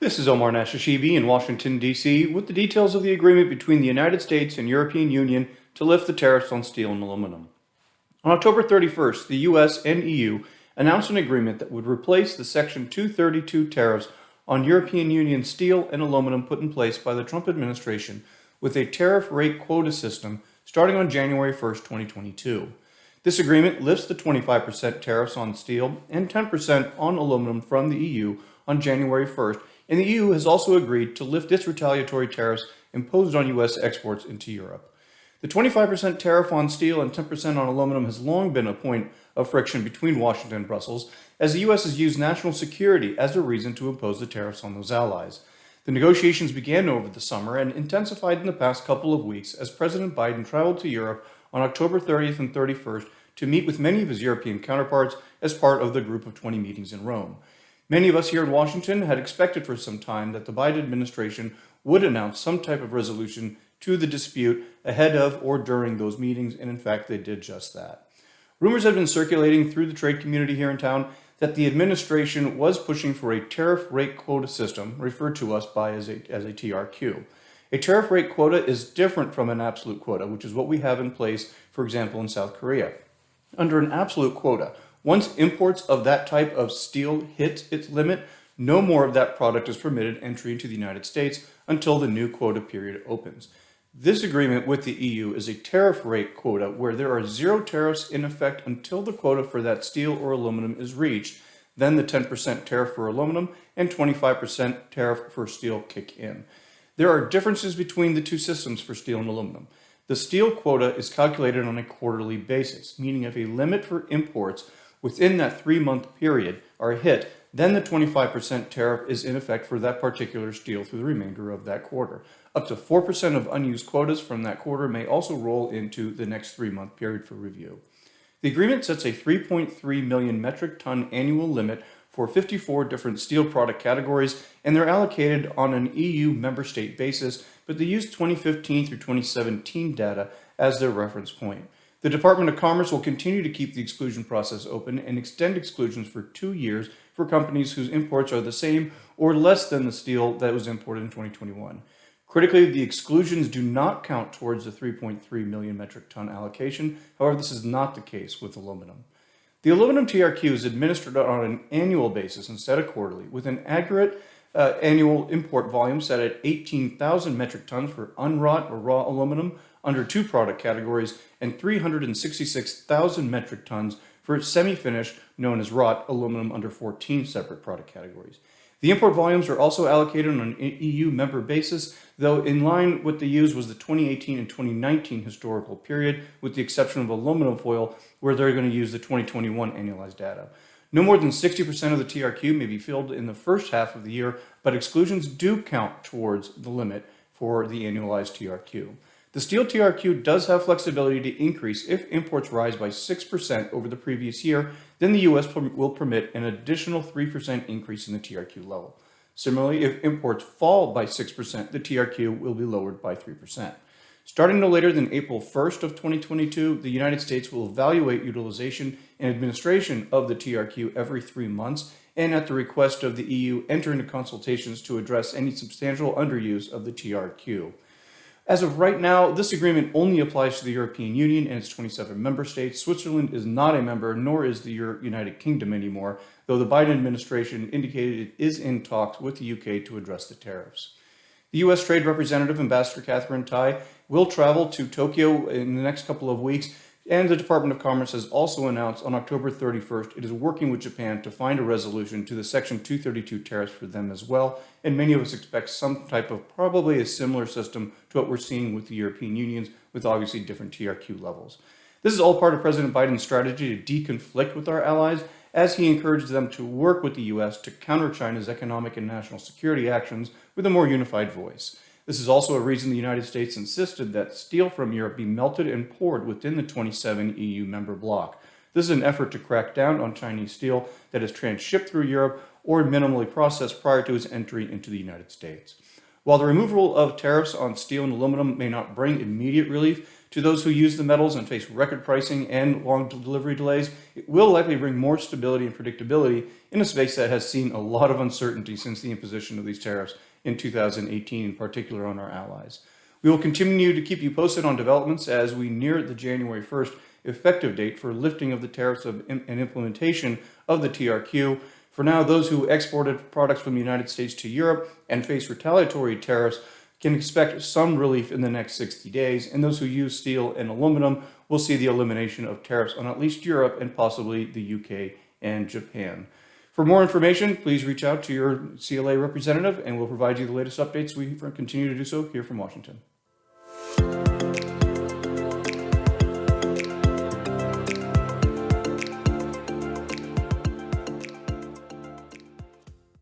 This is Omar Nashashibi in Washington, D.C. with the details of the agreement between the United States and European Union to lift the tariffs on steel and aluminum. On October 31st, the U.S. and EU announced an agreement that would replace the Section 232 tariffs on European Union steel and aluminum put in place by the Trump administration with a tariff rate quota system starting on January 1st, 2022. This agreement lifts the 25% tariffs on steel and 10% on aluminum from the EU on January 1st, and the EU has also agreed to lift its retaliatory tariffs imposed on U.S. exports into Europe. The 25% tariff on steel and 10% on aluminum has long been a point of friction between Washington and Brussels, as the U.S. has used national security as a reason to impose the tariffs on those allies. The negotiations began over the summer and intensified in the past couple of weeks as President Biden traveled to Europe on October 30th and 31st to meet with many of his European counterparts as part of the Group of 20 meetings in Rome. Many of us here in Washington had expected for some time that the Biden administration would announce some type of resolution to the dispute ahead of or during those meetings, and in fact, they did just that. Rumors have been circulating through the trade community here in town that the administration was pushing for a tariff rate quota system, referred to us by as a TRQ. A tariff rate quota is different from an absolute quota, which is what we have in place, for example, in South Korea. Under an absolute quota, once imports of that type of steel hit its limit, no more of that product is permitted entry into the United States until the new quota period opens. This agreement with the EU is a tariff rate quota where there are zero tariffs in effect until the quota for that steel or aluminum is reached. Then the 10% tariff for aluminum and 25% tariff for steel kick in. There are differences between the two systems for steel and aluminum. The steel quota is calculated on a quarterly basis, meaning if a limit for imports within that 3-month period are hit, then the 25% tariff is in effect for that particular steel through the remainder of that quarter. Up to 4% of unused quotas from that quarter may also roll into the next 3-month period for review. The agreement sets a 3.3 million metric ton annual limit for 54 different steel product categories, and they're allocated on an EU member state basis, but they use 2015 through 2017 data as their reference point. The Department of Commerce will continue to keep the exclusion process open and extend exclusions for 2 years for companies whose imports are the same or less than the steel that was imported in 2021. Critically, the exclusions do not count towards the 3.3 million metric ton allocation. However, this is not the case with aluminum. The aluminum TRQ is administered on an annual basis instead of quarterly, with an accurate annual import volume set at 18,000 metric tons for unwrought or raw aluminum under 2 product categories and 366,000 metric tons for semi-finished, known as wrought aluminum under 14 separate product categories. The import volumes are also allocated on an EU member basis, though in line with the use was the 2018 and 2019 historical period, with the exception of aluminum foil, where they're going to use the 2021 annualized data. No more than 60% of the TRQ may be filled in the first half of the year, but exclusions do count towards the limit for the annualized TRQ. The steel TRQ does have flexibility to increase if imports rise by 6% over the previous year, then the U.S. will permit an additional 3% increase in the TRQ level. Similarly, if imports fall by 6%, the TRQ will be lowered by 3%. Starting no later than April 1st of 2022, the United States will evaluate utilization and administration of the TRQ every 3 months, and at the request of the EU, enter into consultations to address any substantial underuse of the TRQ. As of right now, this agreement only applies to the European Union and its 27 member states. Switzerland is not a member, nor is the United Kingdom anymore, though the Biden administration indicated it is in talks with the UK to address the tariffs. The U.S. Trade Representative, Ambassador Catherine Tai, will travel to Tokyo in the next couple of weeks, and the Department of Commerce has also announced on October 31st it is working with Japan to find a resolution to the Section 232 tariffs for them as well, and many of us expect some type of probably a similar system to what we're seeing with the European Unions, with obviously different TRQ levels. This is all part of President Biden's strategy to deconflict with our allies, as he encouraged them to work with the U.S. to counter China's economic and national security actions with a more unified voice. This is also a reason the United States insisted that steel from Europe be melted and poured within the 27 EU member bloc. This is an effort to crack down on Chinese steel that is transshipped through Europe or minimally processed prior to its entry into the United States. While the removal of tariffs on steel and aluminum may not bring immediate relief To those who use the metals and face record pricing and long delivery delays, it will likely bring more stability and predictability in a space that has seen a lot of uncertainty since the imposition of these tariffs in 2018, in particular on our allies. We will continue to keep you posted on developments as we near the January 1st effective date for lifting of the tariffs and implementation of the TRQ. For now, those who exported products from the United States to Europe and face retaliatory tariffs can expect some relief in the next 60 days, and those who use steel and aluminum will see the elimination of tariffs on at least Europe and possibly the UK and Japan. For more information, please reach out to your CLA representative, and we'll provide you the latest updates. We continue to do so here from Washington.